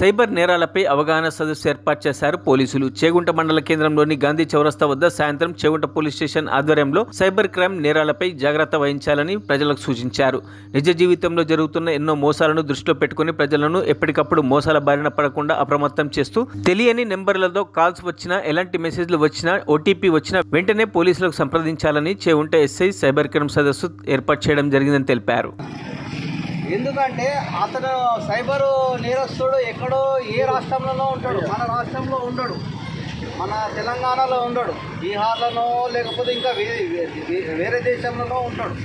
Cyber నేరాలపై అవగాహన సదస్సు ఏర్పాటు చేశారు పోలీసులు. చేగుంట మండల కేంద్రంలోని గాంధీ చౌరస్తా వద్ద సాయంత్రం చేగుంట పోలీస్ స్టేషన్ ఆధ్వర్యంలో సైబర్ క్రైమ్ నేరాలపై జాగ్రత్త వహించాలని ప్రజలకు సూచించారు. నిజ జీవితంలో జరుగుతున్న ఎన్నో మోసాలను దృష్టిలో పెట్టుకుని ప్రజలను ఎప్పటికప్పుడు మోసాల బారిన పడకుండా అప్రమత్తం చేస్తూ తెలియని నెంబర్లతో కాల్స్ వచ్చినా, ఎలాంటి మెసేజ్లు వచ్చినా, ఓటీపీ వచ్చినా వెంటనే పోలీసులకు సంప్రదించాలని చేగుంట ఎస్ఐ సైబర్ క్రైమ్ సదస్సు ఏర్పాటు చేయడం జరిగిందని తెలిపారు. ఎందుకంటే అతను సైబరు నేరస్తుడు ఎక్కడో ఏ రాష్ట్రంలోనో ఉంటాడు, మన రాష్ట్రంలో ఉండడు, మన తెలంగాణలో ఉండడు, బీహార్లోనో లేకపోతే ఇంకా వేరే దేశంలోనో ఉంటాడు.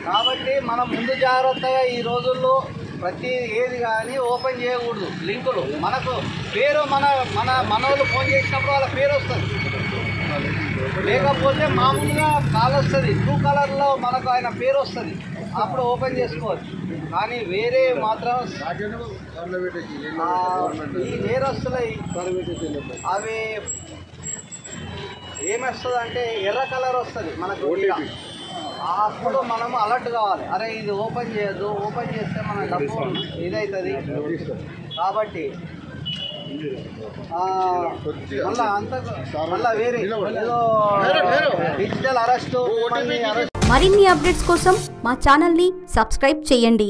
కాబట్టి మనం ముందు జాగ్రత్తగా ఈ రోజుల్లో ప్రతి ఏది కానీ ఓపెన్ చేయకూడదు. లింకులు మనకు పేరు మనోళ్ళు ఫోన్ చేసినప్పుడు వాళ్ళ పేరు వస్తుంది, లేకపోతే మామూలుగా కాల్ వస్తుంది, బ్లూ కలర్లో మనకు ఆయన పేరు వస్తుంది, అప్పుడు ఓపెన్ చేసుకోవచ్చు. కానీ వేరే మాత్రం ఈ నేరస్తులు అవి ఏమొస్తుంది అంటే ఎర్ర కలర్ వస్తుంది మనకు. అప్పుడు మనం అలర్ట్ కావాలి, అరే ఇది ఓపెన్ చేయొద్దు, ఓపెన్ చేస్తే మన డబ్బు ఇదవుతుంది. కాబట్టి మళ్ళీ వేరే ఏదో డిజిటల్ అరెస్ట్. మరిన్ని అప్డేట్స్ కోసం మా ఛానల్ని సబ్స్క్రైబ్ చేయండి.